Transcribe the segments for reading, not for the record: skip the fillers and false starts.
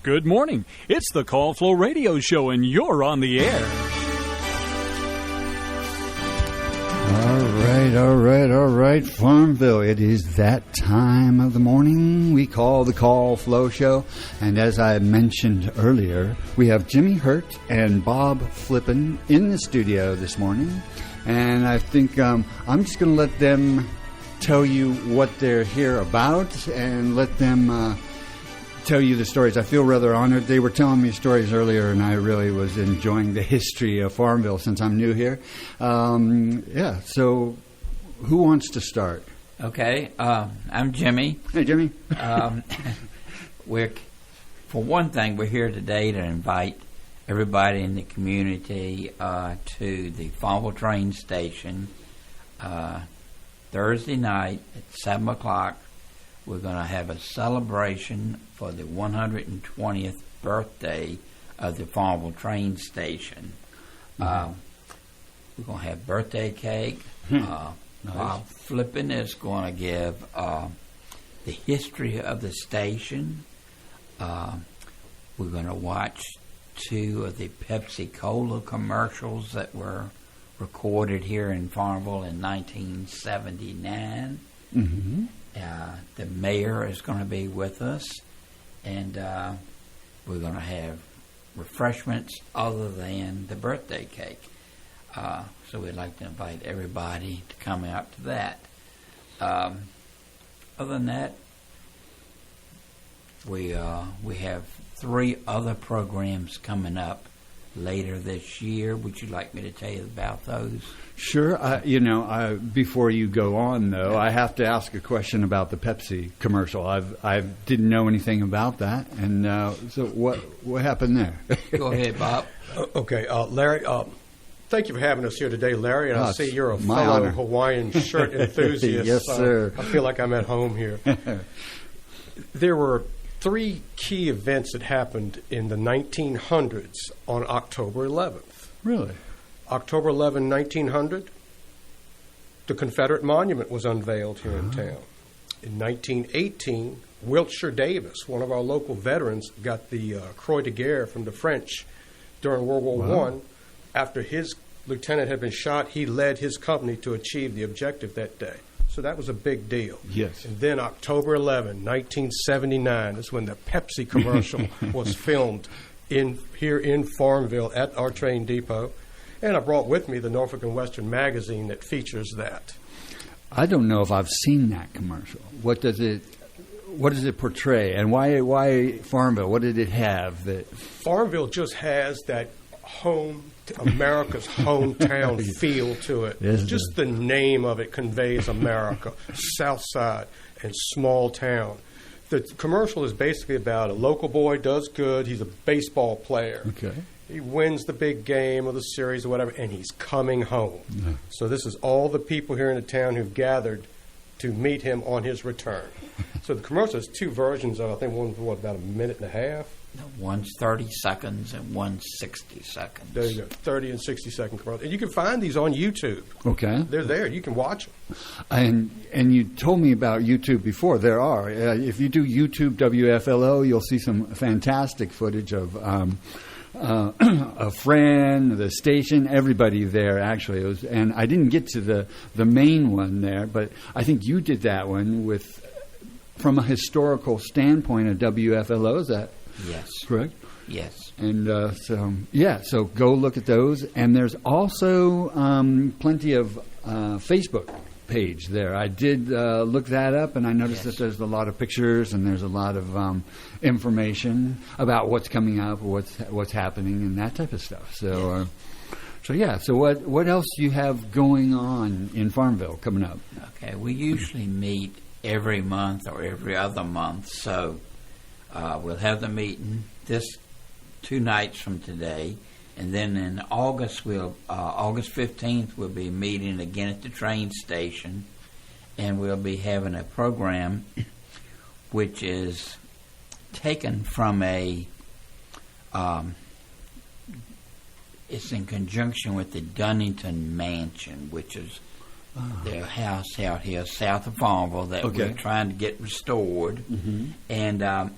Good morning. It's the Call Flow Radio Show, and you're on the air. All right, Farmville. It is that time of the morning we call the Call Flow Show. And as I mentioned earlier, we have Jimmy Hurt and Bob Flippin in the studio this morning. And I think I'm just going to let them tell you what they're here about and let them tell you the stories. I feel rather honored. They were telling me stories earlier, and I really was enjoying the history of Farmville since I'm new here. So who wants to start? Okay, I'm Jimmy. Hey, Jimmy. For one thing, we're here today to invite everybody in the community to the Farmville train station Thursday night at 7 o'clock. We're going to have a celebration for the 120th birthday of the Farmville train station. We're going to have birthday cake. Nice. Bob Flippin is going to give the history of the station. We're going to watch 2 of the Pepsi Cola commercials that were recorded here in Farmville in 1979. Mm-hmm. The mayor is going to be with us, and we're going to have refreshments other than the birthday cake. So we'd like to invite everybody to come out to that. Other than that, we have 3 other programs coming up later this year. Would you like me to tell you about those? Sure. Before you go on, though, I have to ask a question about the Pepsi commercial. I didn't know anything about that, and so what happened there? Go ahead, Bob. Okay, Larry. Thank you for having us here today, Larry. And I see you're a fellow honor. Hawaiian shirt enthusiast. Yes, sir. I feel like I'm at home here. There were 3 key events that happened in the 1900s on October 11th. Really? October 11, 1900, the Confederate Monument was unveiled here in town. In 1918, Wiltshire Davis, one of our local veterans, got the Croix de Guerre from the French during World War I. After his lieutenant had been shot, he led his company to achieve the objective that day. So that was a big deal. Yes. And then October 11, 1979 is when the Pepsi commercial was filmed here in Farmville at our train depot. And I brought with me the Norfolk and Western magazine that features that. I don't know if I've seen that commercial. What does it portray, and why Farmville? What did it have that? Farmville just has that America's hometown feel to it. Just the name of it conveys America, South Side and small town. The commercial is basically about a local boy does good. He's a baseball player. Okay. He wins the big game or the series or whatever, and he's coming home. Mm-hmm. So this is all the people here in the town who've gathered to meet him on his return. So the commercial has 2 versions of it. I think one's, about a minute and a half? No, one's 30 seconds and one's 60 seconds. There you go, 30 and 60-second commercials. And you can find these on YouTube. Okay. They're there. You can watch them. And you told me about YouTube before. There are. If you do YouTube WFLO, you'll see some fantastic footage of a friend, the station, everybody there actually. And I didn't get to the main one there, but I think you did that one from a historical standpoint of WFLO. Is that yes correct? Yes. And so go look at those. And there's also plenty of Facebook page there. I did look that up, and I noticed that there's a lot of pictures and there's a lot of information about what's coming up, what's happening, and that type of stuff. So, So what else do you have going on in Farmville coming up? Okay, we usually meet every month or every other month, so we'll have the meeting this 2 nights from today. And then in August, August 15th, we'll be meeting again at the train station, and we'll be having a program which is taken from it's in conjunction with the Dunnington Mansion, which is their house out here south of Farmville that we're trying to get restored. Mm-hmm. And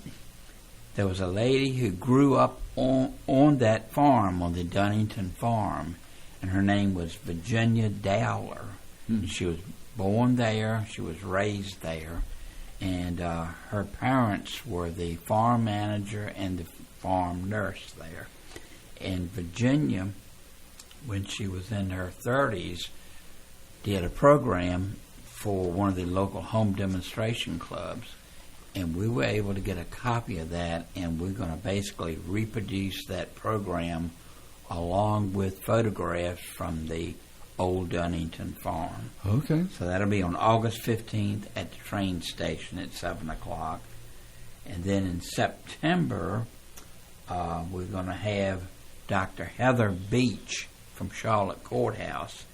there was a lady who grew up on that farm, on the Dunnington farm, and her name was Virginia Dowler. She was born there. She was raised there. And her parents were the farm manager and the farm nurse there. And Virginia, when she was in her 30s, did a program for one of the local home demonstration clubs. And we were able to get a copy of that, and we're going to basically reproduce that program along with photographs from the old Dunnington farm. Okay. So that'll be on August 15th at the train station at 7 o'clock. And then in September, we're going to have Dr. Heather Beach from Charlotte Courthouse.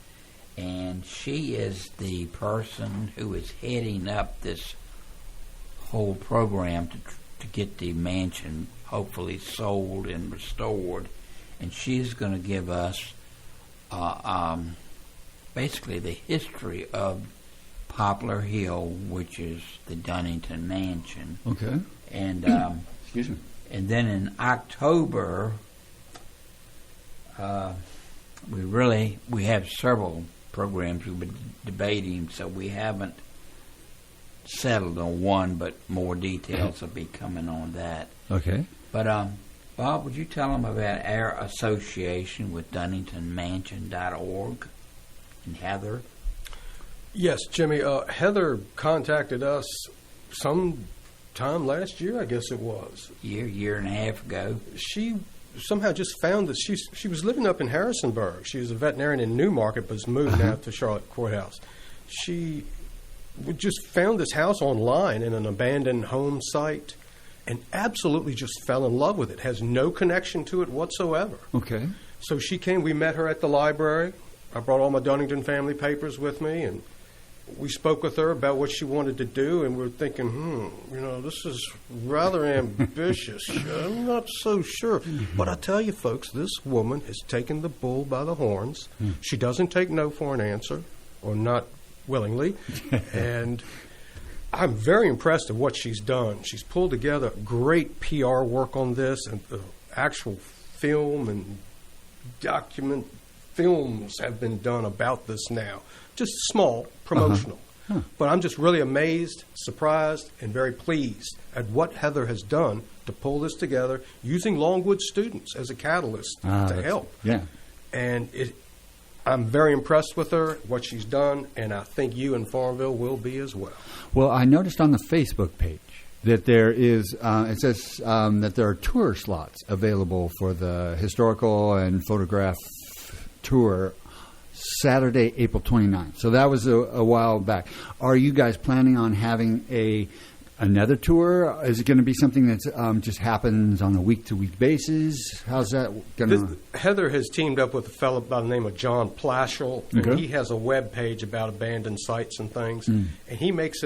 And she is the person who is heading up this whole program to get the mansion hopefully sold and restored. And she's going to give us basically the history of Poplar Hill, which is the Dunnington Mansion. Okay. And excuse me. And then in October, we have several programs we've been debating, so we haven't settled on one, but more details will be coming on that. Okay. But Bob, would you tell them about our association with DunningtonMansion.org and Heather? Yes, Jimmy. Heather contacted us sometime last year, I guess it was. Year and a half ago. She somehow just found that she was living up in Harrisonburg. She was a veterinarian in Newmarket, but has moved now to Charlotte Courthouse. She just found this house online in an abandoned home site and absolutely just fell in love with it. Has no connection to it whatsoever. Okay. So she came. We met her at the library. I brought all my Dunnington family papers with me, and we spoke with her about what she wanted to do, and we were thinking, this is rather ambitious. I'm not so sure. But I tell you, folks, this woman has taken the bull by the horns. She doesn't take no for an answer, or not willingly. And I'm very impressed at what she's done. She's pulled together great PR work on this, and the actual film and document films have been done about this now. Just small, promotional. But I'm just really amazed, surprised, and very pleased at what Heather has done to pull this together using Longwood students as a catalyst to help. Yeah. And I'm very impressed with her, what she's done, and I think you in Farmville will be as well. Well, I noticed on the Facebook page that there is, it says that there are tour slots available for the historical and photograph tour Saturday, April 29th. So that was a while back. Are you guys planning on having another tour? Is it going to be something that just happens on a week-to-week basis? How's that going to... Heather has teamed up with a fellow by the name of John Plaschel, and he has a web page about abandoned sites and things, and he makes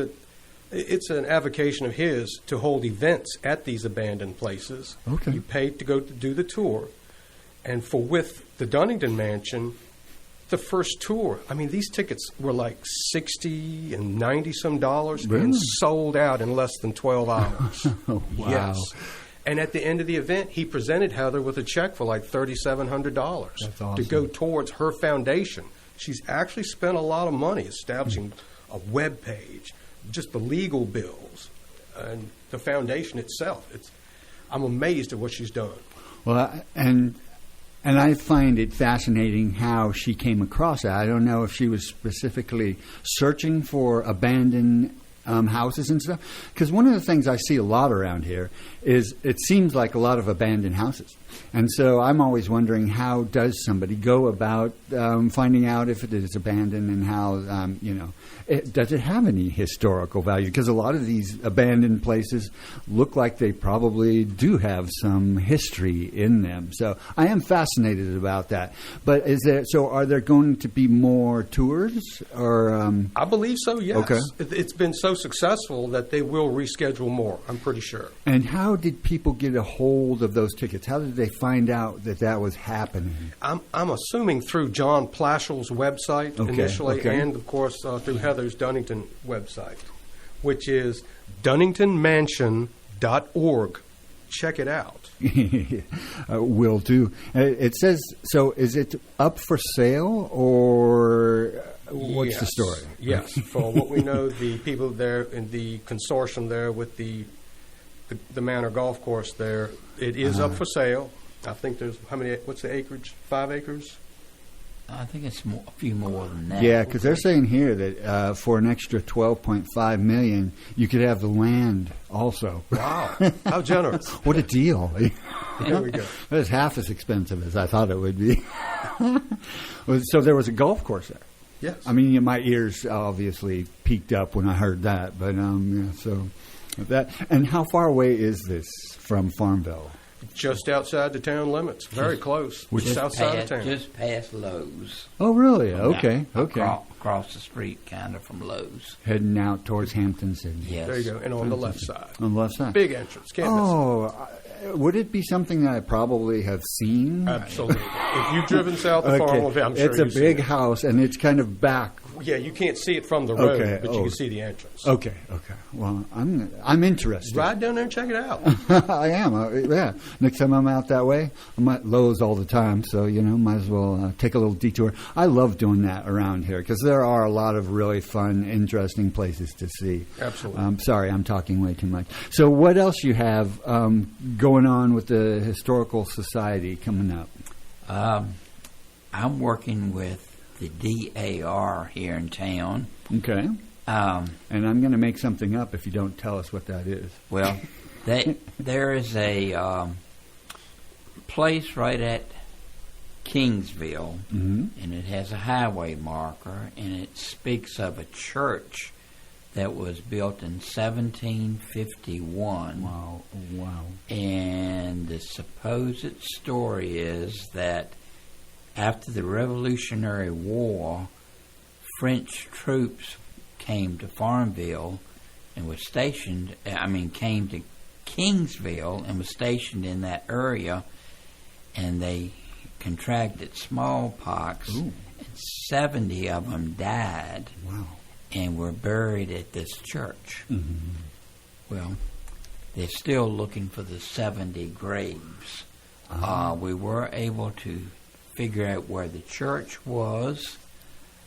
it's an avocation of his to hold events at these abandoned places. Okay. You pay to go to do the tour, and with the Dunnington Mansion, the first tour, I mean, these tickets were like $60 and $90-some and sold out in less than 12 hours. Oh, wow. Yes. And at the end of the event, he presented Heather with a check for like $3,700 That's awesome. to go towards her foundation. She's actually spent a lot of money establishing a web page, just the legal bills, and the foundation itself. I'm amazed at what she's done. Well, and I find it fascinating how she came across that. I don't know if she was specifically searching for abandoned houses and stuff. Because one of the things I see a lot around here is it seems like a lot of abandoned houses. And so I'm always wondering, how does somebody go about finding out if it is abandoned, and how, does it have any historical value? Because a lot of these abandoned places look like they probably do have some history in them. So I am fascinated about that. But are there going to be more tours? Or I believe so, yes. Okay. It's been so successful that they will reschedule more, I'm pretty sure. And how did people get a hold of those tickets? How did they find out that was happening? I'm assuming through John Plaschel's website initially, and of course through Heather's Dunnington website, which is DunningtonMansion.org. check it out. Will do. It says, so is it up for sale, or what's the Yes. story? Yes. For what we know, the people there in the consortium there with the Manor Golf Course there, it is up for sale. I think there's, what's the acreage? 5 acres? I think it's a few more than that. Yeah, because they're saying here that for an extra $12.5 million, you could have the land also. Wow. How generous. What a deal! There we go. It's half as expensive as I thought it would be. So there was a golf course there. Yes. I mean, my ears obviously peaked up when I heard that, but yeah, so that. And how far away is this from Farmville? Just outside the town limits. Very close. South side of town. Just past Lowe's. Oh, really? Okay, Yeah, okay. Across the street, kind of, from Lowe's. Heading out towards Hampton City. Yes. There you go. And on the left side. On the left side. Big entrance. Can't miss it. Oh, would it be something that I probably have seen? Absolutely. If you've driven south of Farmville, I'm sure it's a you've seen big it. house, and it's kind of back. Yeah, you can't see it from the road, Okay. but you Oh. can see the entrance. Okay. Well, I'm interested. Ride down there and check it out. I am. Yeah. Next time I'm out that way, I'm at Lowe's all the time, so might as well take a little detour. I love doing that around here because there are a lot of really fun, interesting places to see. Absolutely. Sorry, I'm talking way too much. So, what else you have going on with the Historical Society coming up? I'm working with the DAR here in town. Okay. And I'm going to make something up if you don't tell us what that is. Well, there is a place right at Kingsville, and it has a highway marker, and it speaks of a church that was built in 1751. Wow. And the supposed story is that after the Revolutionary War, French troops came to Farmville and was stationed, came to Kingsville and was stationed in that area, and they contracted smallpox, and 70 of them died. Wow. And were buried at this church. Mm-hmm. Well, they're still looking for the 70 graves. We were able to figure out where the church was.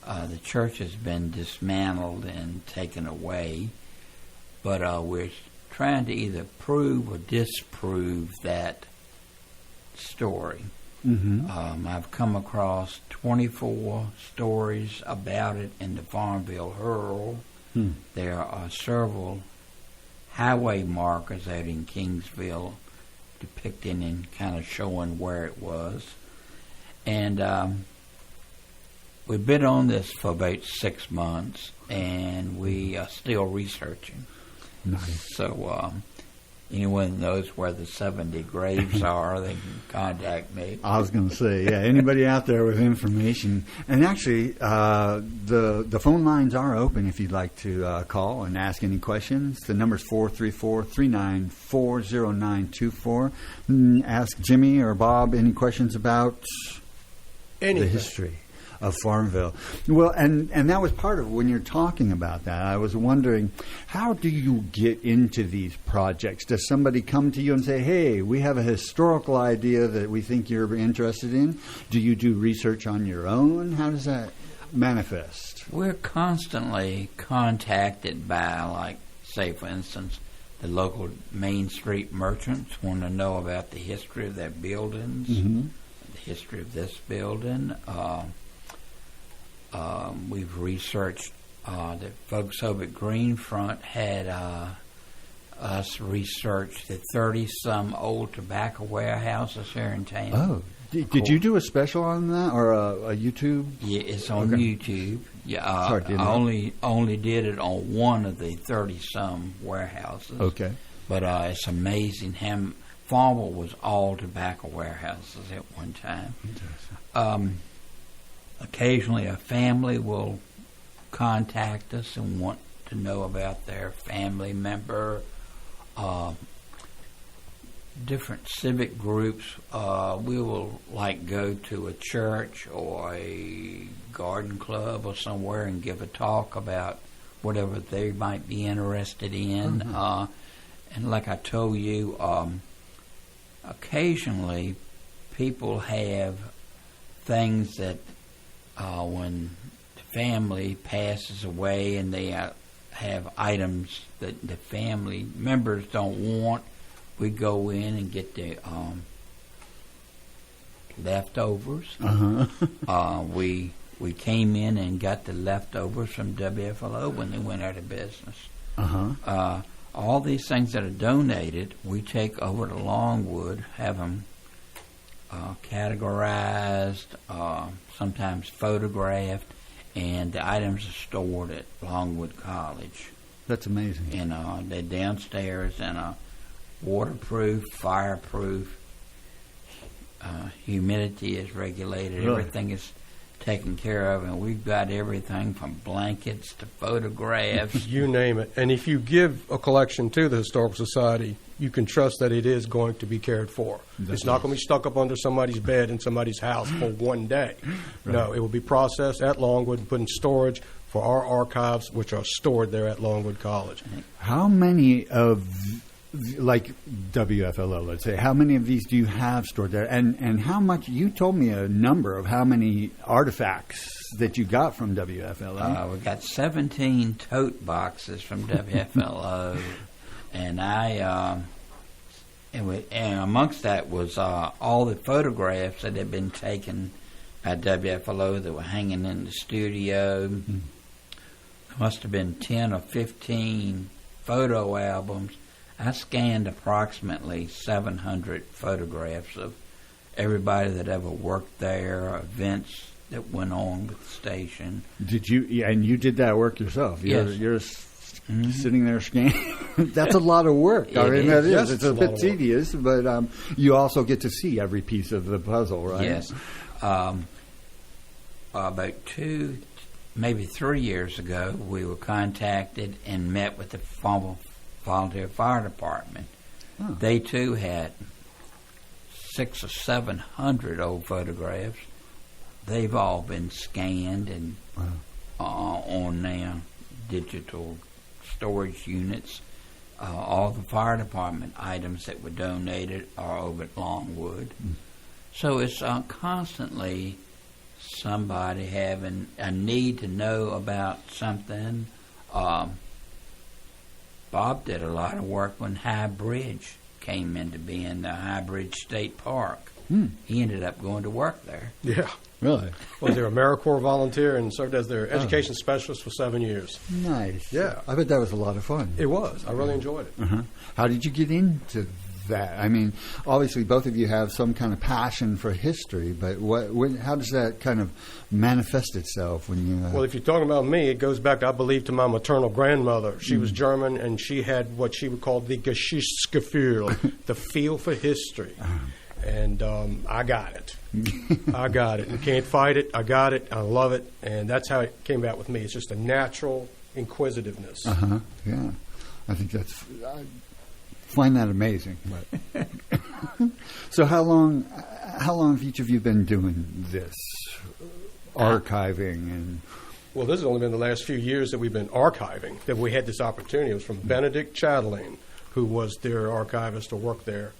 The church has been dismantled and taken away, but we're trying to either prove or disprove that story. Mm-hmm. I've come across 24 stories about it in the Farmville Herald. There are several highway markers out in Kingsville depicting and kind of showing where it was. And we've been on this for about 6 months, and we are still researching. Nice. So anyone knows where the 70 graves are, they can contact me. I was going to say, yeah, anybody out there with information. And actually, the phone lines are open if you'd like to call and ask any questions. The number's 434-394-0924. Ask Jimmy or Bob any questions about Anything. the history of Farmville. Well, and that was part of when you're talking about that. I was wondering, how do you get into these projects? Does somebody come to you and say, hey, we have a historical idea that we think you're interested in? Do you do research on your own? How does that manifest? We're constantly contacted by, like, say, for instance, the local Main Street merchants want to know about the history of their buildings, the history of this building. We've researched, the folks over at Greenfront had us research the 30-some old tobacco warehouses here in town. Oh, did you do a special on that or a YouTube? Yeah, it's on YouTube. Yeah, Sorry, didn't I only did it on one of the 30-some warehouses. Okay. But it's amazing how Farmville was all tobacco warehouses at one time. Occasionally a family will contact us and want to know about their family member. Different civic groups, we will go to a church or a garden club or somewhere and give a talk about whatever they might be interested in. And like I told you, occasionally people have things that when the family passes away and they have items that the family members don't want, we go in and get the leftovers. We came in and got the leftovers from WFLO when they went out of business. All these things that are donated, we take over to Longwood, have them categorized, sometimes photographed, and the items are stored at Longwood College. That's amazing. And they're downstairs in a waterproof, fireproof, humidity is regulated, Really? everything is taken care of, and we've got everything from blankets to photographs. You name it. And if you give a collection to the Historical Society, you can trust that it is going to be cared for. It's not going to be stuck up under somebody's bed in somebody's house for one day. Right. No, it will be processed at Longwood and put in storage for our archives, which are stored there at Longwood College. How many of, like WFLO, let's say, how many of these do you have stored there? And how much, you told me a number of how many artifacts that you got from WFLO. We got 17 tote boxes from WFLO, and and amongst that was all the photographs that had been taken at WFLO that were hanging in the studio. There must have been 10 or 15 photo albums. I scanned approximately 700 photographs of everybody that ever worked there, events that went on with the station. Did you, yeah, and you did that work yourself? You're sitting there scanning. That's a lot of work. I mean, that is. Yes, It's a bit tedious, but you also get to see every piece of the puzzle, right? Yes. About 2, maybe 3 years ago, we were contacted and met with the Volunteer Fire Department. Huh. They too had 600 or 700 old photographs. They've all been scanned and on now digital storage units. All the fire department items that were donated are over at Longwood. So it's constantly somebody having a need to know about something. Bob did a lot of work when High Bridge came into being, the High Bridge State Park. He ended up going to work there. Yeah. Really? Was there a AmeriCorps volunteer and served as their education specialist for 7 years. Nice. Yeah. I bet that was a lot of fun. It was. I really enjoyed it. How did you get into that? I mean, obviously both of you have some kind of passion for history, but how does that kind of manifest itself when you... Well, if you're talking about me, it goes back, I believe, to my maternal grandmother. She was German, and she had what she would call the Geschichtsgefühl, the feel for history. And I got it. I got it. You can't fight it. I got it. I love it. And that's how it came about with me. It's just a natural inquisitiveness. Yeah. I think that's... I find that amazing. But so how long have each of you been doing this? Archiving and... Well, this has only been the last few years that we've been archiving, that we had this opportunity. It was from Benedict Chatelain, who was their archivist or worked there.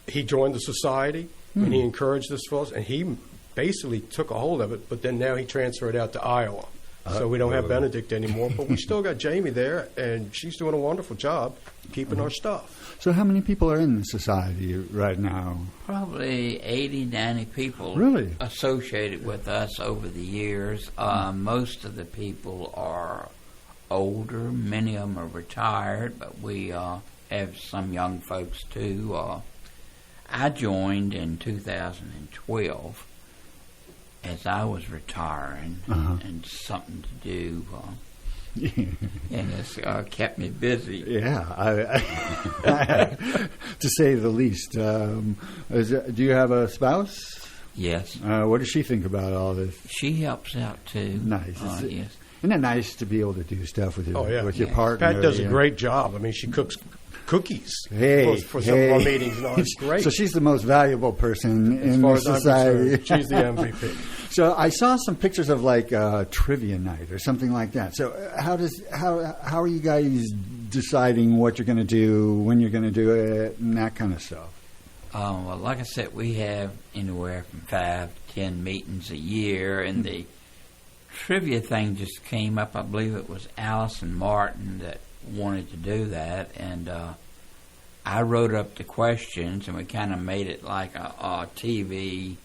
He joined the society, and he encouraged this for us, and he basically took a hold of it, but then now he transferred out to Iowa. So we don't have Benedict anymore, but we still got Jamie there, and she's doing a wonderful job keeping our stuff. So how many people are in the society right now? Probably 80, 90 people Really? associated with us over the years. Most of the people are older. Many of them are retired, but we have some young folks too. I joined in 2012 as I was retiring and something to do. And it's kept me busy. Yeah, to say the least. Do you have a spouse? Yes. What does she think about all this? She helps out too. Nice. Yes. Isn't it nice to be able to do stuff with your, with your partner? Pat does a great job. I mean, she cooks cookies for some of our meetings. No, it's great. So she's the most valuable person as in far the as I'm society. concerned, she's the MVP. So I saw some pictures of like trivia night or something like that. So how are you guys deciding what you're going to do, when you're going to do it, and that kind of stuff? Well, like I said, we have anywhere from 5 to 10 meetings a year, and the trivia thing just came up. I believe it was Allison Martin that wanted to do that, and I wrote up the questions, and we kind of made it like a TV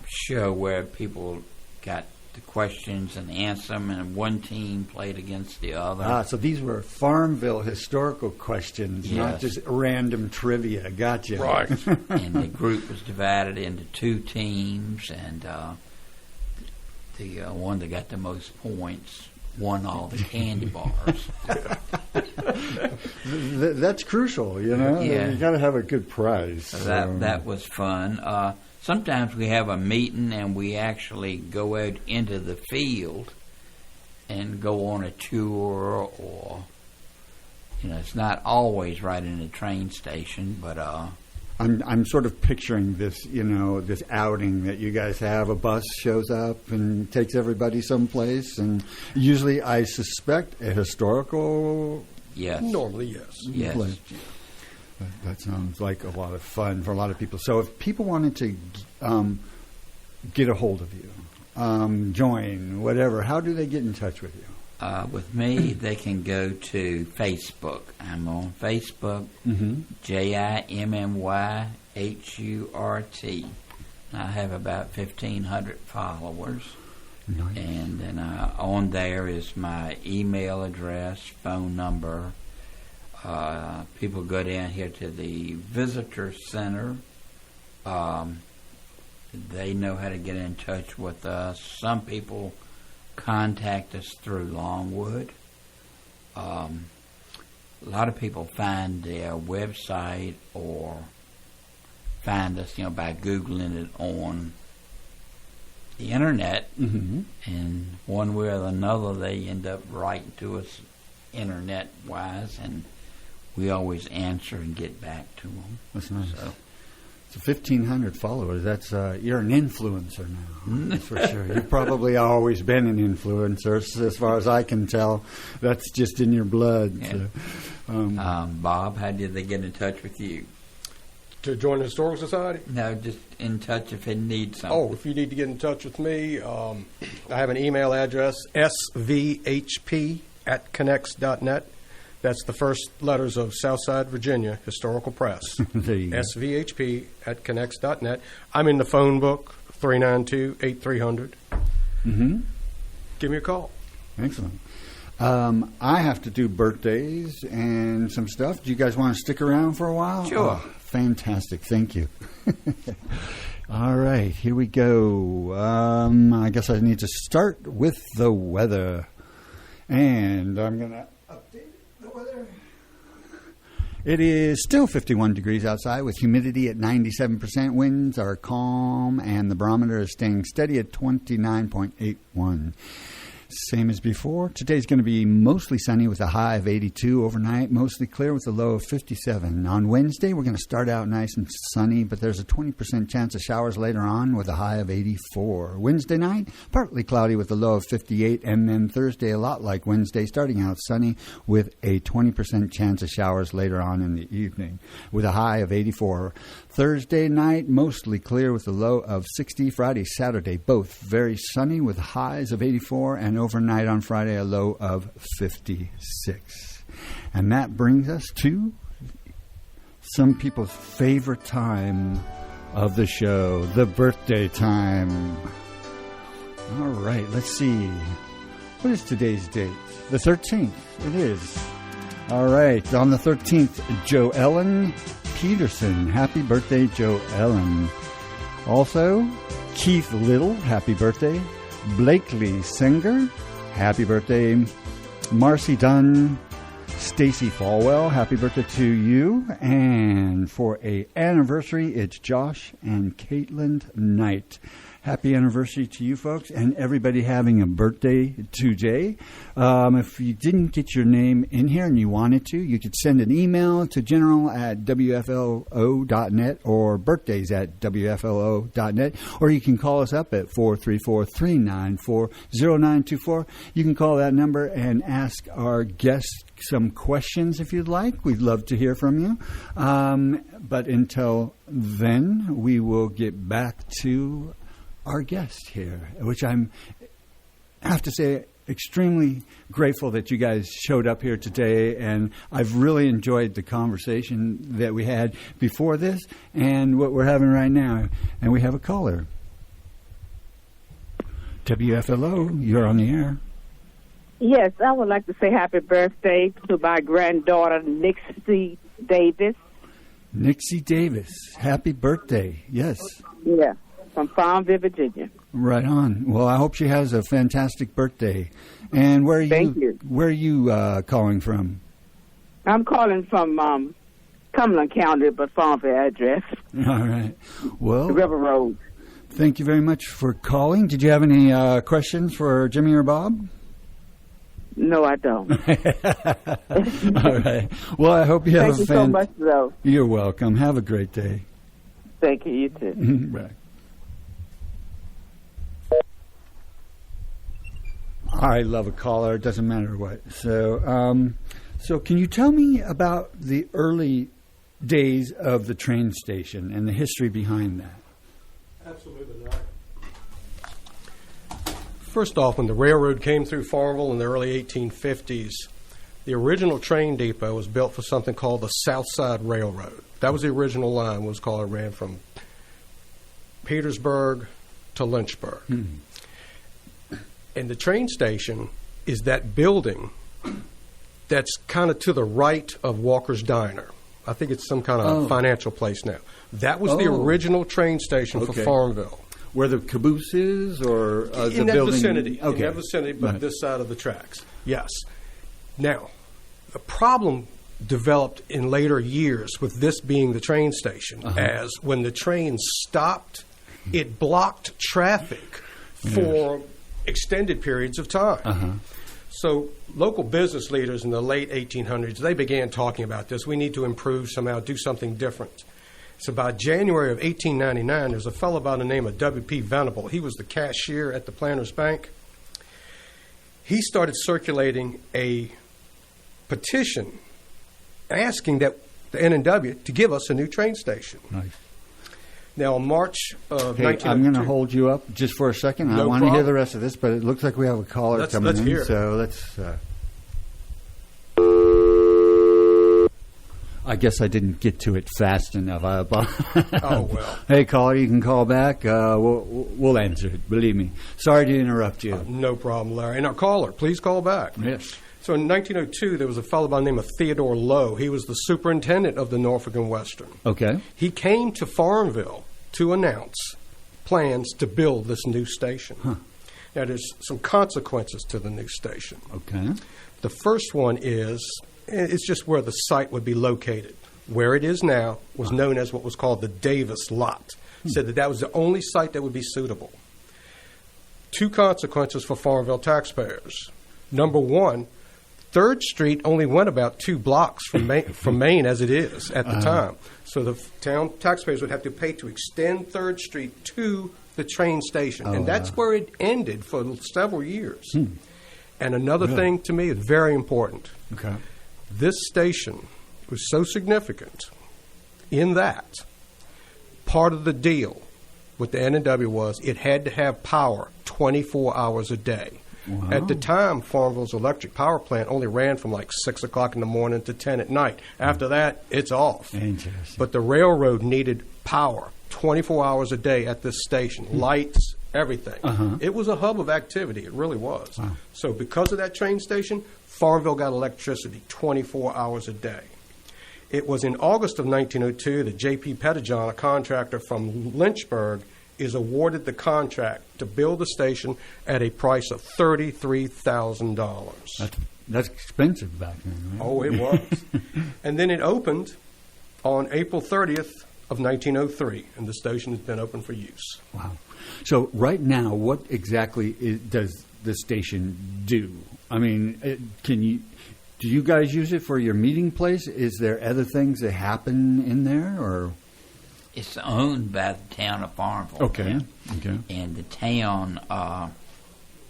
show where people got the questions and answer them, and one team played against the other. So these were Farmville historical questions, not just random trivia. Gotcha. Right. And the group was divided into 2 teams, and the one that got the most points won all the candy bars. That's crucial, you know. Yeah. You got to have a good prize. So that was fun. Sometimes we have a meeting and we actually go out into the field and go on a tour, or it's not always right in the train station, but I'm sort of picturing this, this outing that you guys have. A bus shows up and takes everybody someplace, and usually I suspect a historical. Yes. Normally, yes. Yes. place. That sounds like a lot of fun for a lot of people. So if people wanted to get a hold of you, join, whatever, how do they get in touch with you? With me, they can go to Facebook. I'm on Facebook, JIMMYHURT. I have about 1,500 followers. Nice. And then on there is my email address, phone number. People go down here to the visitor center. They know how to get in touch with us. Some people contact us through Longwood. A lot of people find their website or find us, by Googling it on the internet, and one way or another they end up writing to us internet-wise, and we always answer and get back to them. That's nice. So 1,500 followers. That's you're an influencer now. That's for sure. You've probably always been an influencer, as far as I can tell. That's just in your blood. Yeah. So, Bob, how did they get in touch with you? To join the Historical Society? No, just in touch if they need something. Oh, if you need to get in touch with me, I have an email address, svhp@connex.net. That's the first letters of Southside Virginia Historical Press. there you go. svhp@connex.net. I'm in the phone book, 392-8300. Give me a call. Excellent. I have to do birthdays and some stuff. Do you guys want to stick around for a while? Sure. Oh, fantastic. Thank you. All right, here we go. I guess I need to start with the weather. And I'm going to update the weather. It is still 51 degrees outside with humidity at 97%. Winds are calm, and the barometer is staying steady at 29.81. Same as before. Today's going to be mostly sunny with a high of 82 overnight, mostly clear with a low of 57. On Wednesday, we're going to start out nice and sunny, but there's a 20% chance of showers later on with a high of 84. Wednesday night, partly cloudy with a low of 58, and then Thursday, a lot like Wednesday, starting out sunny with a 20% chance of showers later on in the evening with a high of 84. Thursday night, mostly clear with a low of 60. Friday, Saturday, both very sunny with highs of 84, and overnight on Friday, a low of 56. And that brings us to some people's favorite time of the show, the birthday time. All right, let's see. What is today's date? The 13th. It is. All right, on the 13th, Joe Ellen Peterson. Happy birthday, Joe Ellen. Also, Keith Little. Happy birthday. Blakely Singer. Happy birthday. Marcy Dunn. Stacy Falwell. Happy birthday to you. And for a anniversary, it's Josh and Caitlin Knight. happy anniversary to you folks and everybody having a birthday today. If you didn't get your name in here and you wanted to, you could send an email to general@wflo.net or birthdays@wflo.net, or you can call us up at 434-394-0924. You can call that number and ask our guests some questions if you'd like. We'd love to hear from you. But until then, we will get back to our guest here, which I have to say, extremely grateful that you guys showed up here today, and I've really enjoyed the conversation that we had before this and what we're having right now. And we have a caller. WFLO, you're on the air. Yes, I would like to say happy birthday to my granddaughter, Nixie Davis. Nixie Davis, happy birthday. Yes. Yeah, from Farmville, Virginia. Right on. Well, I hope she has a fantastic birthday. And where are Thank you. Where are you calling from? I'm calling from Cumberland County, but Farmville address. All right. Well, River Road. Thank you very much for calling. Did you have any questions for Jimmy or Bob? No, I don't. All right. Well, I hope you have Thank you so much, though. You're welcome. Have a great day. Thank you. You too. Right. I love a caller. It doesn't matter what. So, so can you tell me about the early days of the train station and the history behind that? Absolutely not. First off, when the railroad came through Farmville in the early 1850s, the original train depot was built for something called the South Side Railroad. That was the original line. It ran from Petersburg to Lynchburg. Mm-hmm. And the train station is that building that's kind of to the right of Walker's Diner. I think it's some kind of financial place now. That was the original train station for Farmville. Where the caboose is, or in the that building? vicinity. Okay. In that vicinity, but Right. this side of the tracks. Yes. Now, a problem developed in later years with this being the train station, as when the train stopped, it blocked traffic for extended periods of time. So local business leaders in the late 1800s, they began talking about this. We need to improve somehow, do something different. So by January of 1899, there's a fellow by the name of W.P. Venable. He was the cashier at the Planters Bank. He started circulating a petition asking that the N&W to give us a new train station. Nice. Now, in March of 1902... I'm going to hold you up just for a second. I No want to hear problem. the rest of this, but it looks like we have a caller Let's coming in. hear it. So let's... I guess I didn't get to it fast enough. Oh, well. Hey, caller, you can call back. We'll answer it, believe me. Sorry to interrupt you. No problem, Larry. And our caller, please call back. Yes. So in 1902, there was a fellow by the name of Theodore Lowe. He was the superintendent of the Norfolk and Western. Okay. He came to Farmville to announce plans to build this new station. Now, there's some consequences to the new station. Okay. The first one is, it's just where the site would be located. Where it is now was known as what was called the Davis Lot. Said that was the only site that would be suitable. Two consequences for Farmville taxpayers. Number one, 3rd Street only went about 2 blocks from Main as it is at the time. So the town taxpayers would have to pay to extend 3rd Street to the train station. And that's where it ended for several years. And another thing to me is very important. Okay. This station was so significant in that part of the deal with the N&W was it had to have power 24 hours a day. Wow. At the time, Farmville's electric power plant only ran from like 6 o'clock in the morning to 10 at night. After that, it's off. Interesting. But the railroad needed power 24 hours a day at this station, lights, everything. It was a hub of activity. It really was. Wow. So because of that train station, Farmville got electricity 24 hours a day. It was in August of 1902 that J.P. Pettijohn, a contractor from Lynchburg, is awarded the contract to build the station at a price of $33,000. That's expensive back then, right? Oh, it was. And then it opened on April 30th of 1903, and the station has been open for use. Wow. So right now, what exactly does the station do? I mean, do you guys use it for your meeting place? Is there other things that happen in there, or? It's owned by the town of Farmville. Okay. Okay. And the town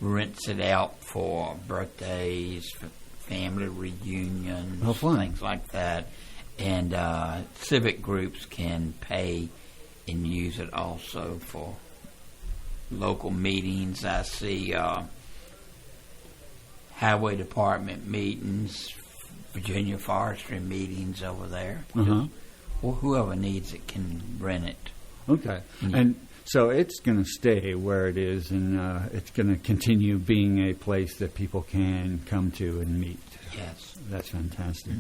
rents it out for birthdays, for family reunions, things like that. And civic groups can pay and use it also for local meetings. I see highway department meetings, Virginia forestry meetings over there. Or whoever needs it can rent it. Okay. And so it's going to stay where it is, and it's going to continue being a place that people can come to and meet. Yes. That's fantastic.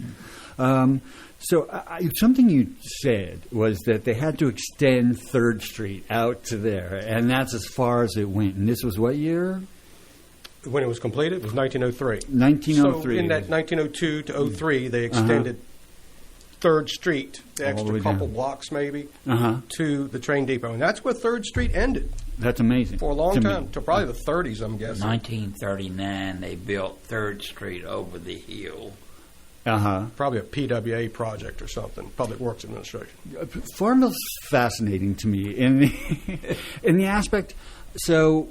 So something you said was that they had to extend 3rd Street out to there, and that's as far as it went. And this was what year? When it was completed, it was 1903. 1903. So in that 1902 to 03, they extended 3rd Street, the extra couple blocks maybe, to the train depot. And that's where 3rd Street ended. That's amazing. For a long time, till probably the 30s, I'm guessing. 1939, they built 3rd Street over the hill. Probably a PWA project or something, Public Works Administration. Farmville's fascinating to me in the aspect. So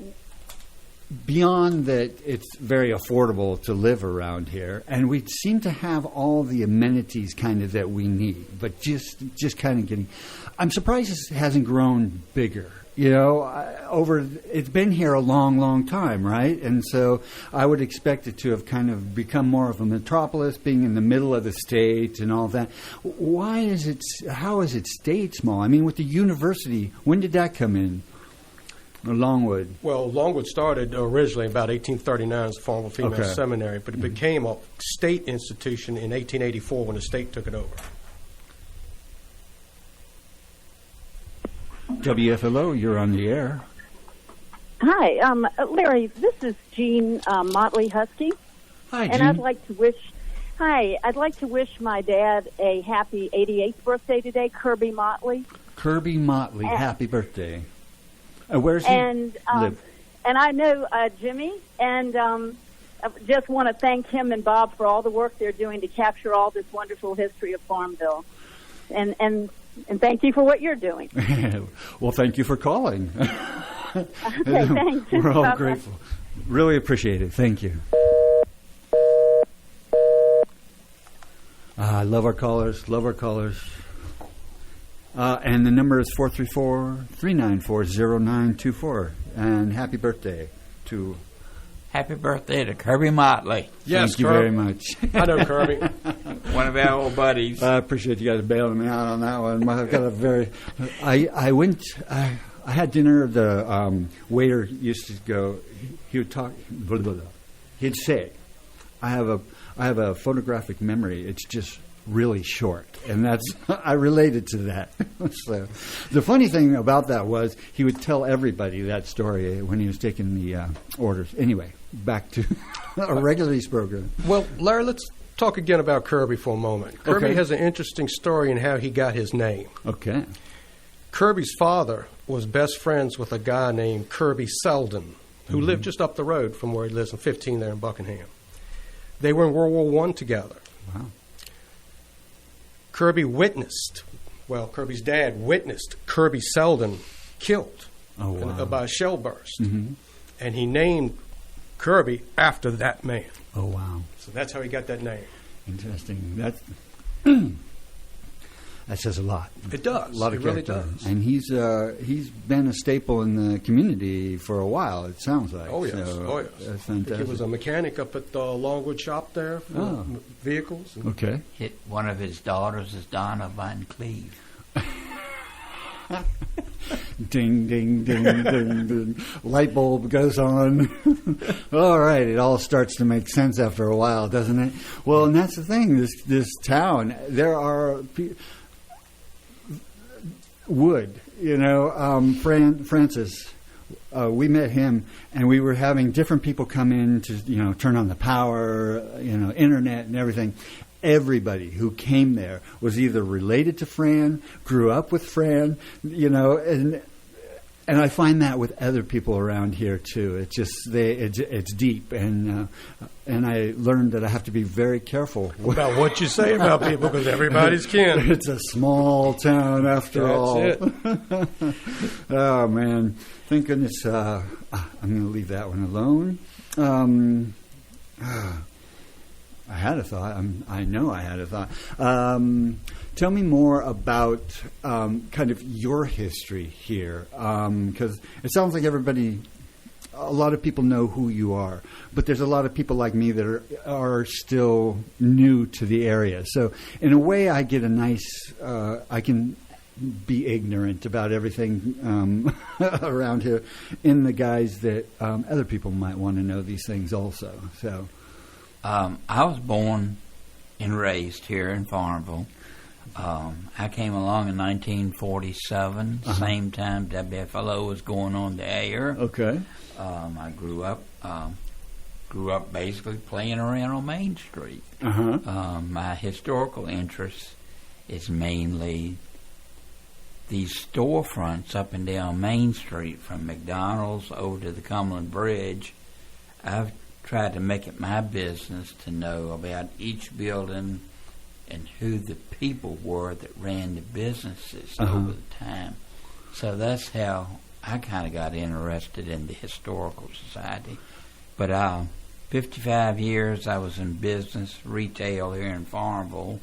beyond that, it's very affordable to live around here, and we seem to have all the amenities kind of that we need. But just kind of getting, I'm surprised it hasn't grown bigger. You know, it's been here a long, long time, right? And so I would expect it to have kind of become more of a metropolis, being in the middle of the state and all that. How is it stayed small? I mean, with the university, when did that come in? Or Longwood? Well, Longwood started originally about 1839 as the Farmville Female Seminary, but it became a state institution in 1884 when the state took it over. WFLO, you're on the air. Hi, Larry. This is Jean Motley Husky. Hi, Jean. And I'd like to wish my dad a happy 88th birthday today, Kirby Motley. Kirby Motley, happy birthday. Where's he live? And I know Jimmy, and I just want to thank him and Bob for all the work they're doing to capture all this wonderful history of Farmville. And thank you for what you're doing. Well, thank you for calling. Okay, thanks. We're all Bye-bye. grateful. Really appreciate it. Thank you. I love our callers. Love our callers. And the number is 434-394-0924. And happy birthday to... Happy birthday to Kirby Motley. Yes, Thank you very much. I know Kirby. One of our old buddies. I appreciate you guys bailing me out on that one. I've got a very... I had dinner. The waiter used to go... He would talk... Blah, blah, blah. He'd say, I have a photographic memory. It's just really short. And that's... I related to that. So the funny thing about that was he would tell everybody that story when he was taking the orders. Anyway, back to a regular East program. Well, Larry, let's talk again about Kirby for a moment. Kirby has an interesting story in how he got his name. Okay. Kirby's father was best friends with a guy named Kirby Selden, who lived just up the road from where he lives in 15 there in Buckingham. They were in World War I together. Wow. Kirby's dad witnessed Kirby Selden killed by a shell burst. Mm-hmm. And he named Kirby after that man. Oh, wow. So that's how he got that name. Interesting. That says a lot. It does. A lot of it really character. does. And he's been a staple in the community for a while, it sounds like. Oh, yes. So, that's fantastic. He was a mechanic up at the Longwood shop there for vehicles. Okay. One of his daughters is Donna Van Cleve. Ding, ding, ding, ding, ding. Light bulb goes on. All right, it all starts to make sense after a while, doesn't it? Well, and that's the thing. This town, there are Wood. Francis. We met him, and we were having different people come in to turn on the power, internet and everything. Everybody who came there was either related to Fran, grew up with Fran, and And I find that with other people around here too. It's just it's deep, and I learned that I have to be very careful About what you say about people, because everybody's kin. It's a small town after all. That's it. Oh man, thank goodness. I'm going to leave that one alone. I had a thought. I know I had a thought. Tell me more about kind of your history here, because it sounds like a lot of people know who you are, but there's a lot of people like me that are still new to the area. So in a way, I get a nice, I can be ignorant about everything around here in the guise that other people might want to know these things also. So I was born and raised here in Farmville. I came along in 1947, same time WFLO was going on the air. Okay. I grew up basically playing around on Main Street. My historical interest is mainly these storefronts up and down Main Street, from McDonald's over to the Cumberland Bridge. I've tried to make it my business to know about each building and who the people were that ran the businesses over the time. So that's how I kind of got interested in the Historical Society. But 55 years I was in business, retail here in Farmville.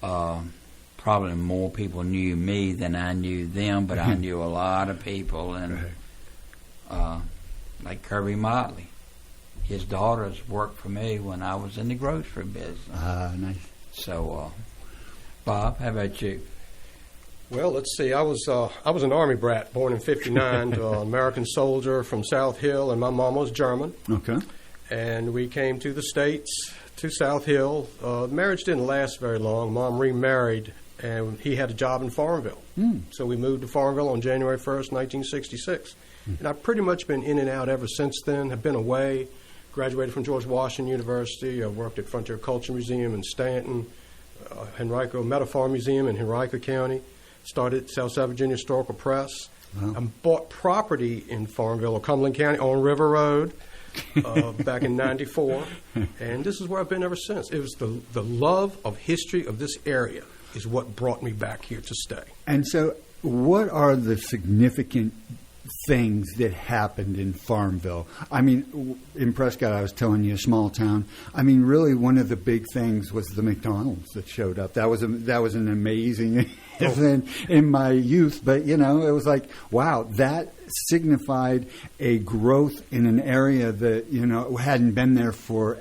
Probably more people knew me than I knew them, but I knew a lot of people. And like Kirby Motley, his daughters worked for me when I was in the grocery business. Nice. So, Bob, how about you? Well, let's see. I was an Army brat, born in '59, to an American soldier from South Hill, and my mom was German. Okay. And we came to the States, to South Hill. The marriage didn't last very long. Mom remarried, and he had a job in Farmville. So we moved to Farmville on January 1st, 1966. And I've pretty much been in and out ever since then. Have been away. Graduated from George Washington University. I worked at Frontier Culture Museum in Stanton, Henrico Metaphor Museum in Henrico County. Started Southside Virginia Historical Press. Wow. I bought property in Farmville or Cumberland County on River Road back in '94, and this is where I've been ever since. It was the love of history of this area is what brought me back here to stay. And so, what are the significant things that happened in Farmville? I mean, in Prescott, I was telling you, a small town. I mean, really, one of the big things was the McDonald's that showed up. That was an amazing event in my youth. But it was like, wow, that signified a growth in an area that hadn't been there for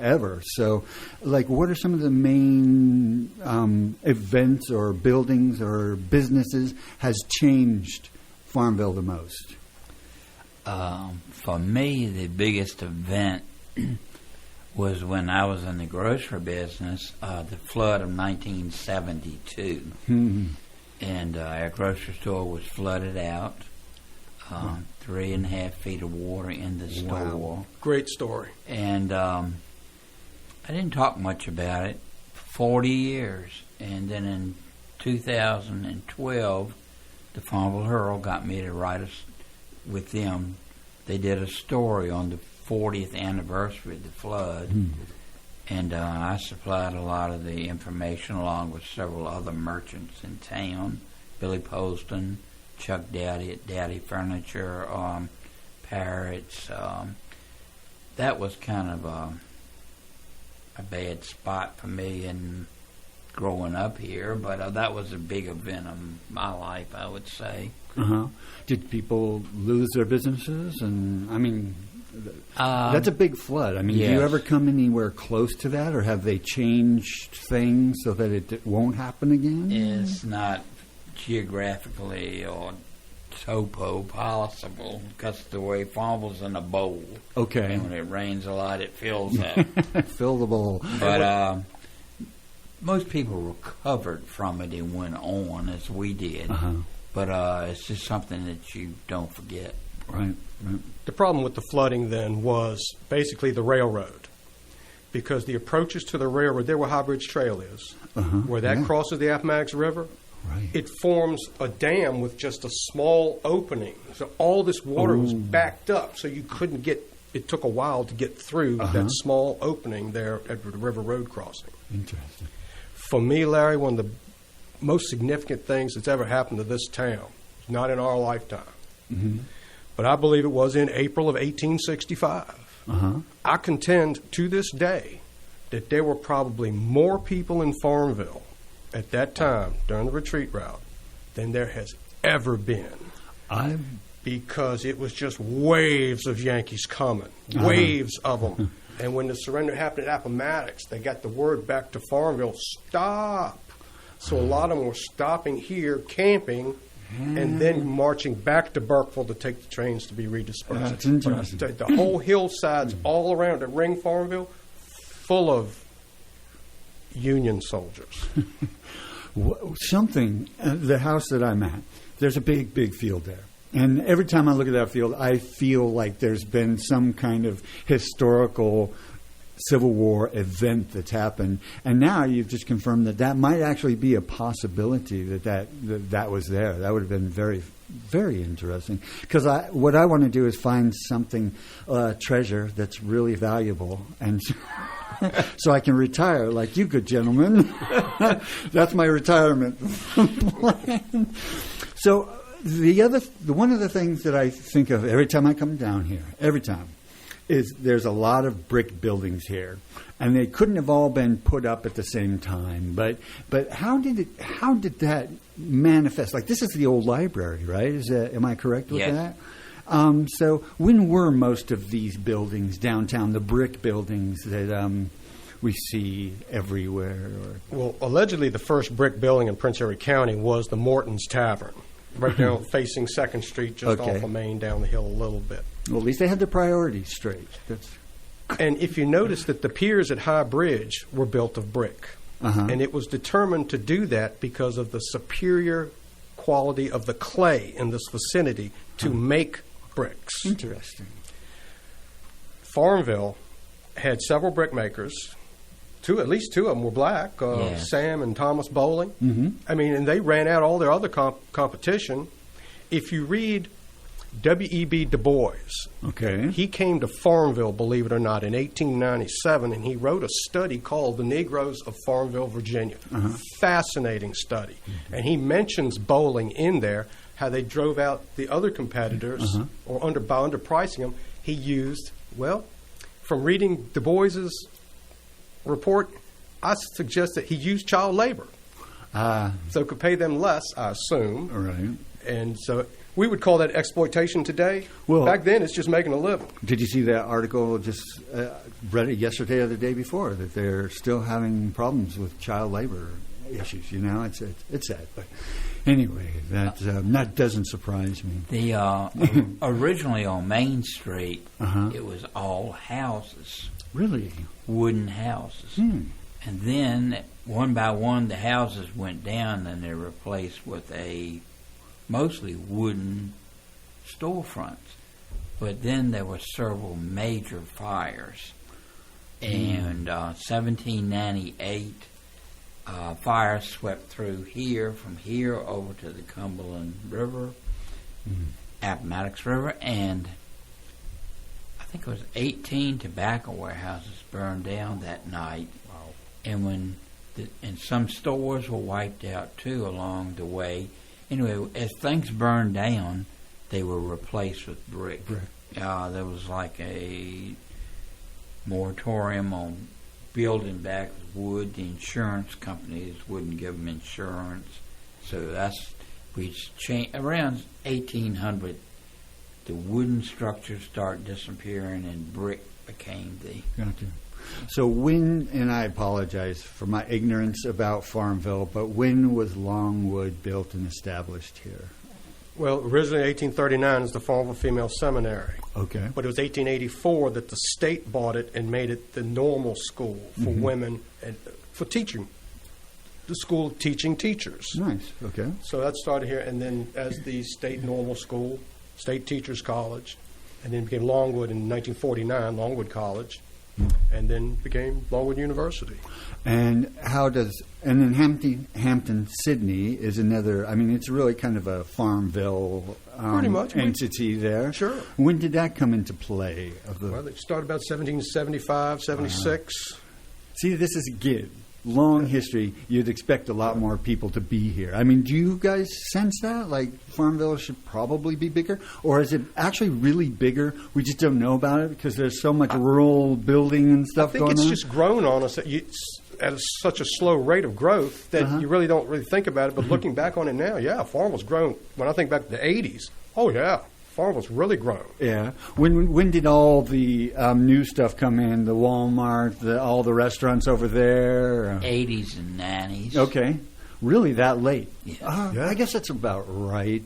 ever. So, like, what are some of the main events or buildings or businesses has changed Farmville the most? For me, the biggest event was when I was in the grocery business, the flood of 1972. And our grocery store was flooded out, 3.5 feet of water in the store. Wow. Great story. And I didn't talk much about it for 40 years. And then in 2012, the Farmville Herald got me to write with them. They did a story on the 40th anniversary of the flood, and I supplied a lot of the information along with several other merchants in town, Billy Poston, Chuck Dowdy at Dowdy Furniture, Parrots. That was kind of a bad spot for me in growing up here, but that was a big event of my life, I would say. Did people lose their businesses? And I mean, that's a big flood. I mean, Do you ever come anywhere close to that, or have they changed things so that it won't happen again? It's not geographically or topo possible because the way Farmville's in a bowl. Okay. And when it rains a lot, it fills up. Fill the bowl. But most people recovered from it and went on as we did. But it's just something that you don't forget. Right. The problem with the flooding then was basically the railroad, because the approaches to the railroad, there where High Bridge Trail is, where that crosses the Appomattox River, Right. it forms a dam with just a small opening. So all this water was backed up, so you couldn't get. It took a while to get through that small opening there at the River Road crossing. Interesting. For me, Larry, one of the most significant things that's ever happened to this town, not in our lifetime, but I believe it was in April of 1865. I contend to this day that there were probably more people in Farmville at that time during the retreat route than there has ever been. Because it was just waves of Yankees coming, waves of them. And when the surrender happened at Appomattox, they got the word back to Farmville, stop. So a lot of them were stopping here, camping, and then marching back to Burkeville to take the trains to be redispersed. That's interesting. But the whole hillsides all around the ring Farmville, full of Union soldiers. Something, the house that I'm at, there's a big, big field there. And every time I look at that field, I feel like there's been some kind of historical Civil War event that's happened. And now you've just confirmed that that might actually be a possibility that was there. That would have been very, very interesting. Because what I want to do is find something, treasure that's really valuable, and so I can retire like you good gentlemen. That's my retirement plan. So one of the things that I think of every time I come down here, is there's a lot of brick buildings here, and they couldn't have all been put up at the same time. But how did that manifest? Like, this is the old library, right? Am I correct with that? So when were most of these buildings downtown, the brick buildings that we see everywhere? Well, allegedly the first brick building in Prince Edward County was the Morton's Tavern, right down facing 2nd Street, just off of Main, down the hill a little bit. Well, at least they had their priorities straight. And if you notice that the piers at High Bridge were built of brick, and it was determined to do that because of the superior quality of the clay in this vicinity to make bricks. Interesting. Farmville had several brick makers. At least two of them were black, Sam and Thomas Bowling. I mean, and they ran out all their other competition. If you read W.E.B. Du Bois, he came to Farmville, believe it or not, in 1897, and he wrote a study called The Negroes of Farmville, Virginia. Fascinating study. And he mentions Bowling in there, how they drove out the other competitors, or by underpricing them. He used, from reading Du Bois's report, I suggest that he used child labor. So could pay them less, I assume. Right. And so we would call that exploitation today. Well, back then, it's just making a living. Did you see that article? Just read it yesterday or the day before, that they're still having problems with child labor issues. You know, it's sad. But anyway, that doesn't surprise me. The originally on Main Street, it was all houses. Really? Wooden houses. And then, one by one, the houses went down and they're replaced with mostly wooden storefronts. But then there were several major fires. And 1798, fire swept through here, from here over to the Cumberland River, Appomattox River, and I think it was 18 tobacco warehouses burned down that night. Wow. And and some stores were wiped out too along the way. Anyway, as things burned down, they were replaced with brick. There was like a moratorium on building back with wood. The insurance companies wouldn't give them insurance. So around 1800, the wooden structures start disappearing and brick became the... Gotcha. So and I apologize for my ignorance about Farmville, but when was Longwood built and established here? Well, originally 1839 is the Farmville Female Seminary. Okay. But it was 1884 that the state bought it and made it the normal school for women and for teaching. The school teaching teachers. Nice. Okay. So that started here, and then as the state normal school, State Teachers College, and then became Longwood in 1949, Longwood College. and then became Longwood University. And then Hampton Sydney is another, I mean, it's really kind of a Farmville Pretty much. entity there. Sure. When did that come into play? Well, it started about 1775, 76. See, this is, again, long history. You'd expect a lot more people to be here. I mean, do you guys sense that? Like, Farmville should probably be bigger? Or is it actually really bigger? We just don't know about it because there's so much rural building and stuff going on? I think it's just grown on us at such a slow rate of growth that you really don't really think about it. But looking back on it now, yeah, Farmville's grown. When I think back to the 80s, oh, yeah, Farmville's really grown. Yeah. When did all the new stuff come in? The Walmart, all the restaurants over there? 80s and 90s. Okay. Really that late? Yeah. I guess that's about right.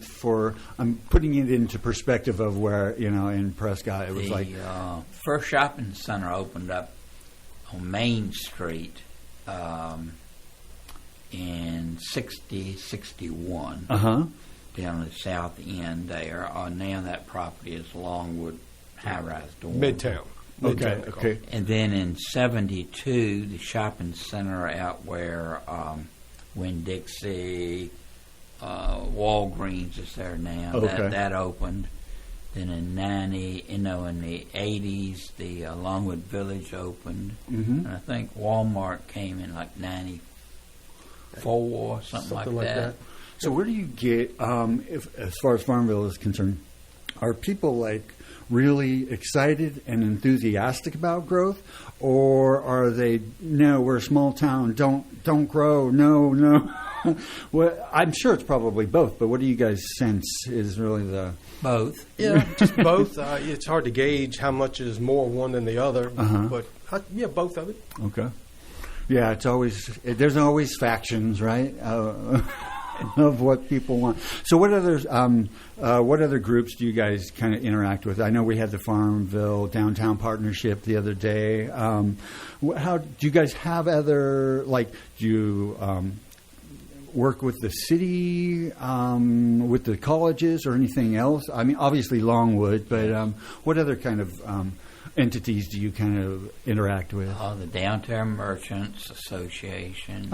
I'm putting it into perspective of where, in Prescott it was the first shopping center opened up on Main Street in 61. Down at the south end there. Now that property is Longwood High-Rise Dorm. Midtown. Okay. And then in 72, the shopping center out where Winn-Dixie, Walgreens is there now. Okay. That opened. Then in in the 80s, the Longwood Village opened. And I think Walmart came in like 94, something like that. So where do you get, as far as Farmville is concerned, are people like really excited and enthusiastic about growth, or are they, no, we're a small town, don't grow, no? Well, I'm sure it's probably both, but what do you guys sense is really the... Both. Yeah, just both. It's hard to gauge how much is more one than the other, but both of it. Okay. Yeah, there's always factions, right? Of what people want. So, what other groups do you guys kind of interact with? I know we had the Farmville Downtown Partnership the other day. How do you guys have other, like, do you work with the city, with the colleges, or anything else? I mean, obviously Longwood, but what other kind of entities do you kind of interact with? The Downtown Merchants Association,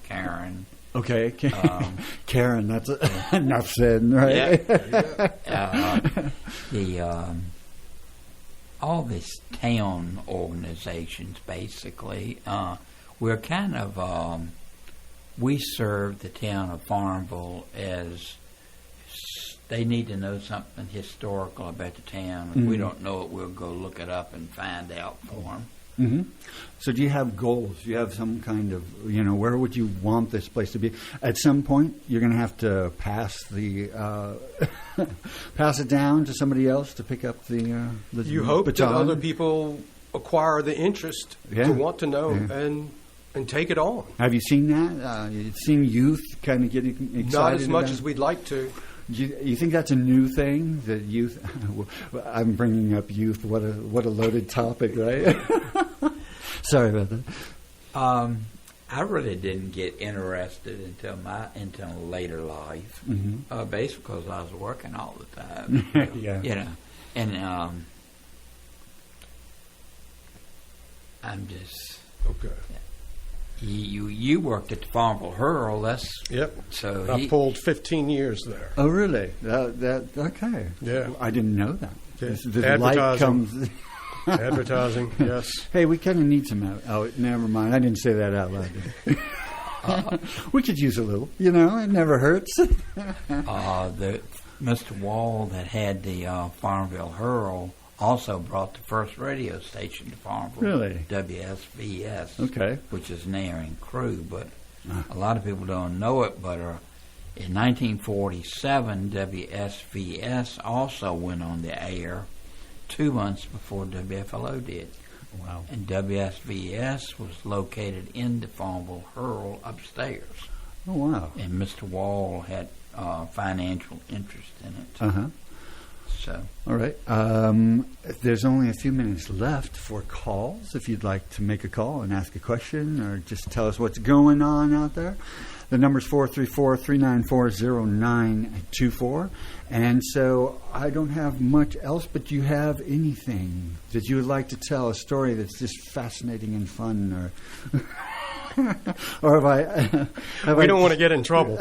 Karen. Okay, Karen. That's enough said, right? Yeah. All these town organizations, basically, we're kind of we serve the town of Farmville as they need to know something historical about the town. If we don't know it, we'll go look it up and find out for them. So do you have goals? Do you have some kind of, where would you want this place to be? At some point, you're going to have to pass it down to somebody else to pick up the You hope baton. that other people acquire the interest to want to know and take it on. Have you seen that? You've seen youth kind of getting excited? Not as much as we'd like to. You think that's a new thing? That youth? I'm bringing up youth. What a loaded topic, right? Sorry about that. I really didn't get interested until later life, basically because I was working all the time. And I'm just okay. You worked at the Farmville Herald. Yep. So I pulled 15 years there. Oh, really? That okay. Yeah. I didn't know that. Yeah. Advertising. Advertising, yes. Hey, we kind of need some. Oh, never mind. I didn't say that out loud. We could use a little. It never hurts. The Mr. Wall that had the Farmville Herald also brought the first radio station to Farmville. Really? WSVS. Okay. Which is now in Crew, but a lot of people don't know it. But in 1947, WSVS also went on the air 2 months before WFLO did. Wow. And WSVS was located in the Farmville Herald upstairs. Oh, wow. And Mr. Wall had financial interest in it. Uh-huh. So. All right. There's only a few minutes left for calls. If you'd like to make a call and ask a question or just tell us what's going on out there, The number's 434-394-0924. And so I don't have much else, but do you have anything that you would like to tell, a story that's just fascinating and fun, or or We don't want to get in trouble.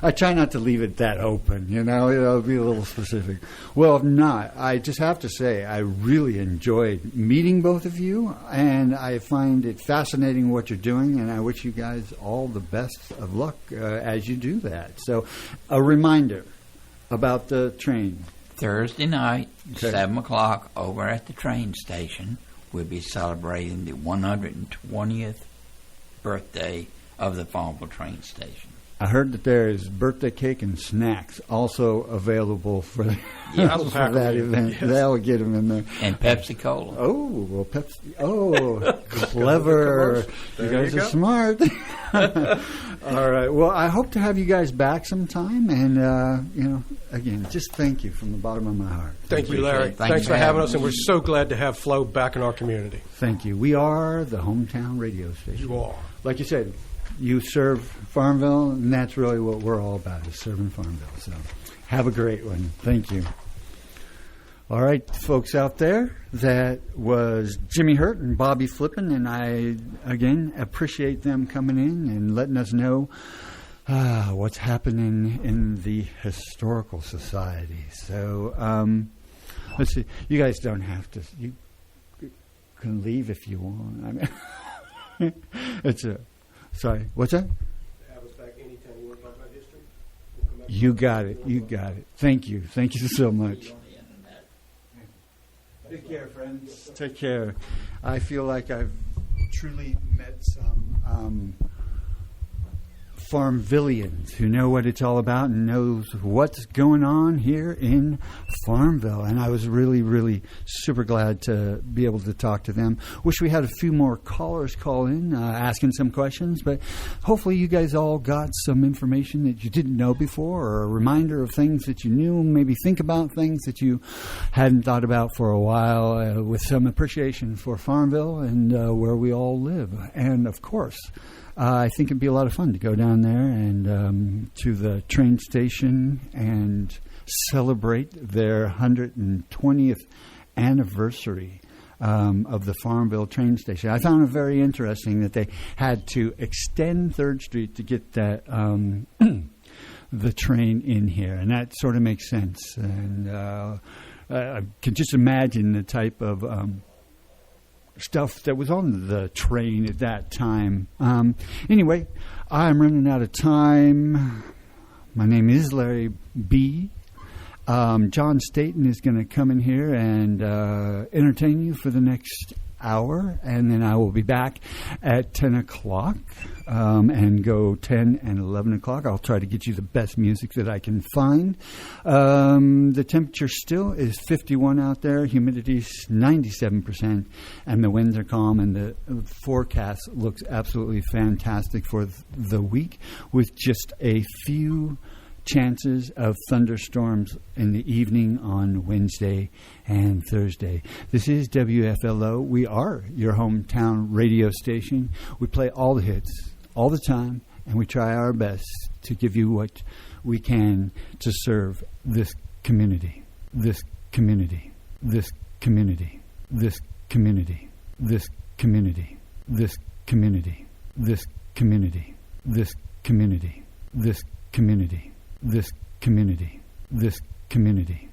I try not to leave it that open, it'll be a little specific. Well, if not, I just have to say I really enjoyed meeting both of you, and I find it fascinating what you're doing, and I wish you guys all the best of luck as you do that. So, a reminder about the train. Thursday night, Okay. 7 o'clock, over at the train station, we'll be celebrating the 120th birthday of the Farmville train station. I heard that there is birthday cake and snacks also available for, Yes. for that event. Yes. That'll get them in there. And Pepsi Cola. Oh, well, Pepsi. Oh, clever. You There guys you are go. smart. All right. Well, I hope to have you guys back sometime. And, again, just thank you from the bottom of my heart. Thank you, Larry. Thank Thanks you for for having having us, and we're so glad to have Flo back in our community. Thank you. We are the hometown radio station. You are. Like you said, you serve Farmville, and that's really what we're all about, is serving Farmville. So have a great one. Thank you. All right, folks out there, that was Jimmy Hurt and Bobby Flippin, and I, again, appreciate them coming in and letting us know what's happening in the Historical Society. So let's see. You guys don't have to. You can leave if you want. I mean, it's a... Sorry, what's that? Have us back anytime you want to talk about history. You got it. You got it. Thank you. Thank you so much. Take care, friends. Take care. I feel like I've truly met some Farmvillians who know what it's all about and knows what's going on here in Farmville. And I was really, really super glad to be able to talk to them. Wish we had a few more callers call in, asking some questions, but hopefully you guys all got some information that you didn't know before, or a reminder of things that you knew, maybe think about things that you hadn't thought about for a while, with some appreciation for Farmville and where we all live. And of course, I think it'd be a lot of fun to go down there and to the train station and celebrate their 120th anniversary of the Farmville train station. I found it very interesting that they had to extend 3rd Street to get that the train in here, and that sort of makes sense. And I can just imagine the type of stuff that was on the train at that time. Anyway, I'm running out of time. My name is Larry B. John Staten is going to come in here and entertain you for the next hour, and then I will be back at 10 o'clock and go 10 and 11 o'clock. I'll try to get you the best music that I can find. The temperature still is 51 out there, humidity's 97%, and the winds are calm, and the forecast looks absolutely fantastic for the week, with just a few chances of thunderstorms in the evening on Wednesday and Thursday. This is WFLO. We are your hometown radio station. We play all the hits all the time, and we try our best to give you what we can to serve this community, this community, this community, this community, this community, this community, this community, this community, this community, this community, this community,